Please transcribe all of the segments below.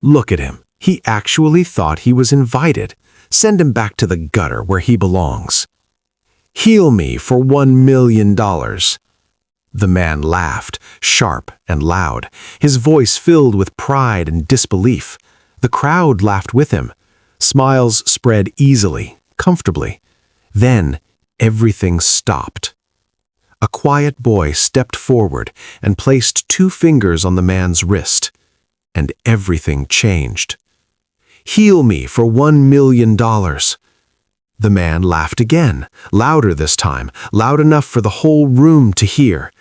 Look at him. He actually thought he was invited. Send him back to the gutter where he belongs. Heal me for $1 million. The man laughed, sharp and loud, his voice filled with pride and disbelief. The crowd laughed with him. Smiles spread easily, comfortably. Then everything stopped. A quiet boy stepped forward and placed 2 fingers on the man's wrist, and everything changed. Heal me for $1 million. The man laughed again, louder this time, loud enough for the whole room to hear.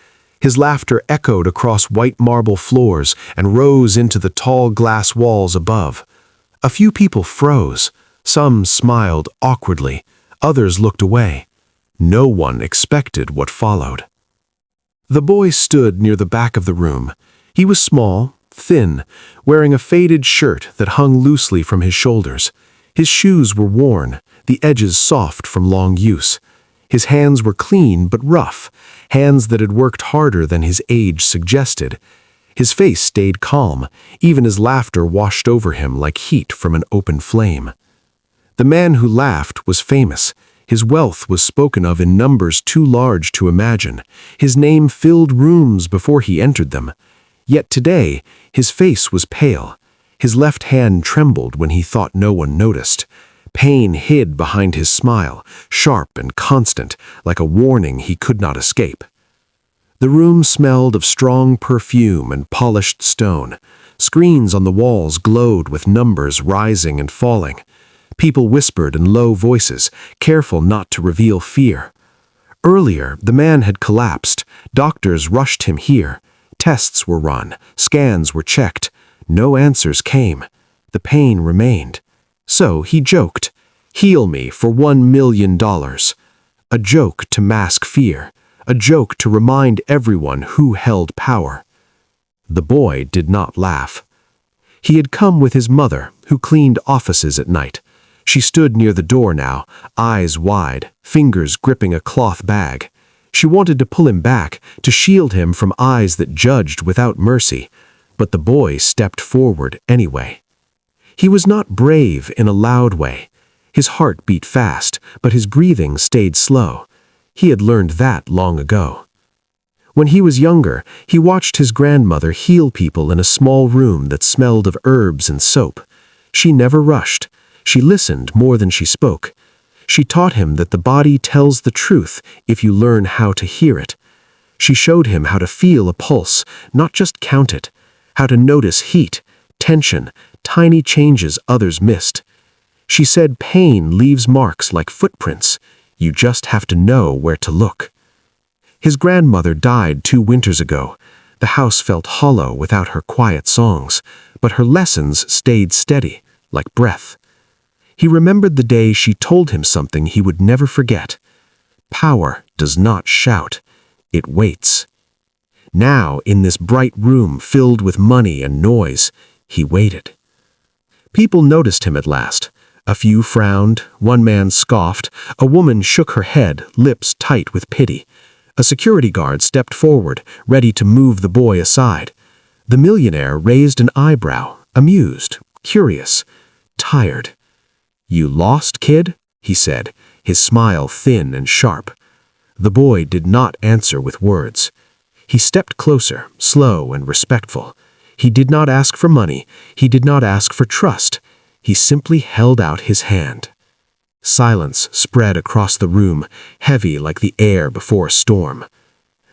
His laughter echoed across white marble floors and rose into the tall glass walls above. A few people froze. Some smiled awkwardly. Others looked away. No one expected what followed. The boy stood near the back of the room. He was small, thin, wearing a faded shirt that hung loosely from his shoulders. His shoes were worn, the edges soft from long use. His hands were clean but rough, hands that had worked harder than his age suggested. His face stayed calm, even as laughter washed over him like heat from an open flame. The man who laughed was famous. His wealth was spoken of in numbers too large to imagine. His name filled rooms before he entered them. Yet today, his face was pale. His left hand trembled when he thought no one noticed. Pain hid behind his smile, sharp and constant, like a warning he could not escape. The room smelled of strong perfume and polished stone. Screens on the walls glowed with numbers rising and falling. People whispered in low voices, careful not to reveal fear. Earlier, the man had collapsed. Doctors rushed him here. Tests were run. Scans were checked. No answers came. The pain remained. So he joked, "Heal me for $1 million. A joke to mask fear. A joke to remind everyone who held power. The boy did not laugh. He had come with his mother, who cleaned offices at night. She stood near the door now, eyes wide, fingers gripping a cloth bag. She wanted to pull him back, to shield him from eyes that judged without mercy, but the boy stepped forward anyway. He was not brave in a loud way. His heart beat fast, but his breathing stayed slow. He had learned that long ago. When he was younger, he watched his grandmother heal people in a small room that smelled of herbs and soap. She never rushed. She listened more than she spoke. She taught him that the body tells the truth if you learn how to hear it. She showed him how to feel a pulse, not just count it, how to notice heat, tension, tiny changes others missed. She said pain leaves marks like footprints. You just have to know where to look. His grandmother died 2 winters ago. The house felt hollow without her quiet songs, but her lessons stayed steady, like breath. He remembered the day she told him something he would never forget. Power does not shout, it waits. Now, in this bright room filled with money and noise, he waited. People noticed him at last. A few frowned, one man scoffed, a woman shook her head, lips tight with pity. A security guard stepped forward, ready to move the boy aside. The millionaire raised an eyebrow, amused, curious, tired. "You lost, kid?" he said, his smile thin and sharp. The boy did not answer with words. He stepped closer, slow and respectful. He did not ask for money. He did not ask for trust. He simply held out his hand. Silence spread across the room, heavy like the air before a storm.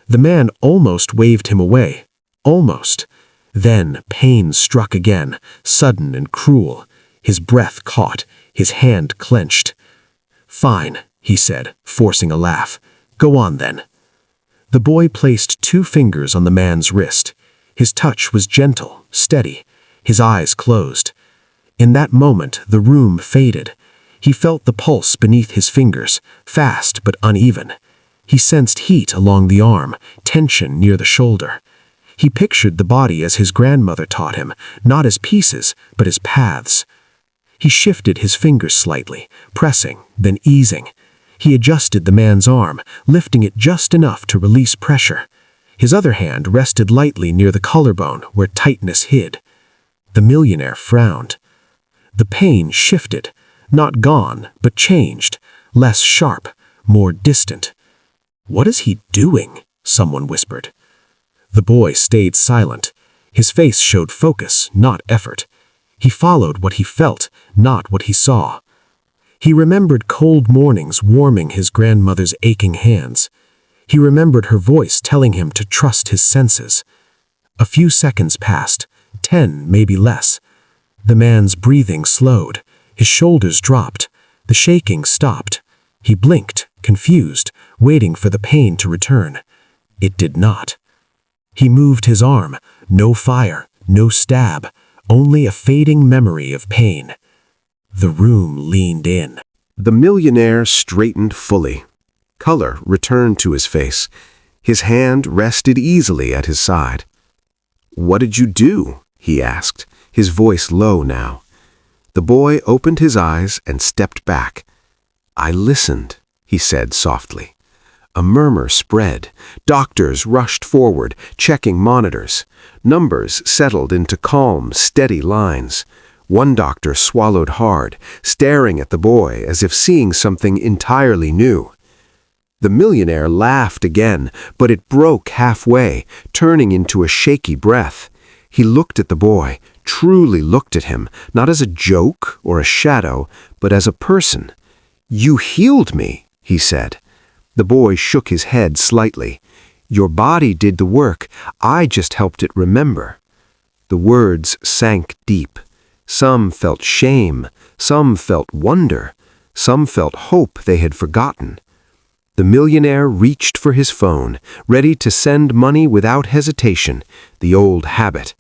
The man almost waved him away. Almost. Then pain struck again, sudden and cruel. His breath caught, his hand clenched. "Fine," he said, forcing a laugh. "Go on then." The boy placed 2 fingers on the man's wrist. His touch was gentle, steady. His eyes closed. In that moment, the room faded. He felt the pulse beneath his fingers, fast but uneven. He sensed heat along the arm, tension near the shoulder. He pictured the body as his grandmother taught him, not as pieces, but as paths. He shifted his fingers slightly, pressing, then easing. He adjusted the man's arm, lifting it just enough to release pressure. His other hand rested lightly near the collarbone where tightness hid. The millionaire frowned. The pain shifted, not gone, but changed, less sharp, more distant. "What is he doing?" someone whispered. The boy stayed silent. His face showed focus, not effort. He followed what he felt, not what he saw. He remembered cold mornings warming his grandmother's aching hands. He remembered her voice telling him to trust his senses. A few seconds passed, 10, maybe less. The man's breathing slowed. His shoulders dropped. The shaking stopped. He blinked, confused, waiting for the pain to return. It did not. He moved his arm. No fire, no stab, only a fading memory of pain. The room leaned in. The millionaire straightened fully. Color returned to his face. His hand rested easily at his side. "What did you do?" he asked, his voice low now. The boy opened his eyes and stepped back. "I listened," he said softly. A murmur spread. Doctors rushed forward, checking monitors. Numbers settled into calm, steady lines. One doctor swallowed hard, staring at the boy as if seeing something entirely new. The millionaire laughed again, but it broke halfway, turning into a shaky breath. He looked at the boy, truly looked at him, not as a joke or a shadow, but as a person. "You healed me," he said. The boy shook his head slightly. "Your body did the work, I just helped it remember." The words sank deep. Some felt shame, some felt wonder, some felt hope they had forgotten. The millionaire reached for his phone, ready to send money without hesitation, the old habit.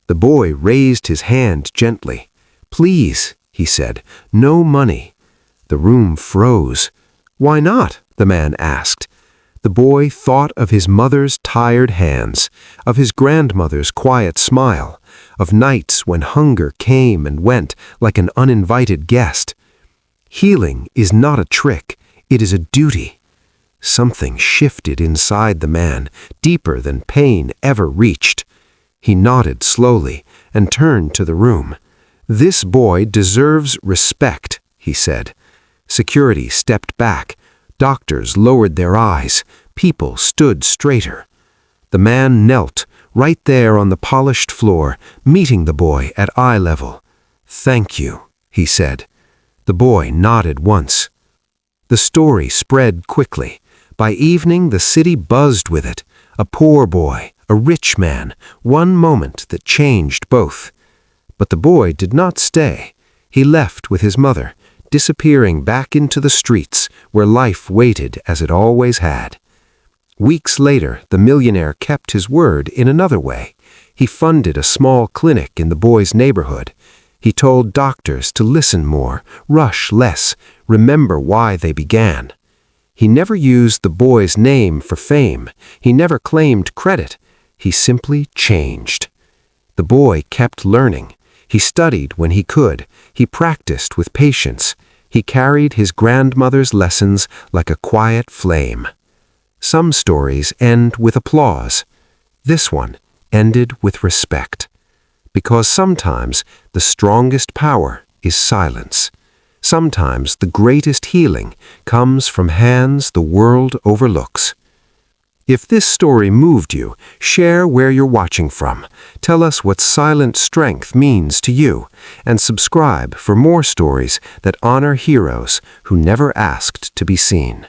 The boy raised his hand gently. "Please," he said, "no money." The room froze. "Why not?" the man asked. The boy thought of his mother's tired hands, of his grandmother's quiet smile, of nights when hunger came and went like an uninvited guest. Healing is not a trick, it is a duty. Something shifted inside the man, deeper than pain ever reached. He nodded slowly and turned to the room. "This boy deserves respect," he said. Security stepped back. Doctors lowered their eyes. People stood straighter. The man knelt, right there on the polished floor, meeting the boy at eye level. "Thank you," he said. The boy nodded once. The story spread quickly. By evening, the city buzzed with it. A poor boy, a rich man, one moment that changed both. But the boy did not stay. He left with his mother, disappearing back into the streets where life waited as it always had. Weeks later, the millionaire kept his word in another way. He funded a small clinic in the boy's neighborhood. He told doctors to listen more, rush less, remember why they began. He never used the boy's name for fame. He never claimed credit. He simply changed. The boy kept learning. He studied when he could. He practiced with patience. He carried his grandmother's lessons like a quiet flame. Some stories end with applause. This one ended with respect. Because sometimes the strongest power is silence. Sometimes the greatest healing comes from hands the world overlooks. If this story moved you, share where you're watching from. Tell us what silent strength means to you, and subscribe for more stories that honor heroes who never asked to be seen.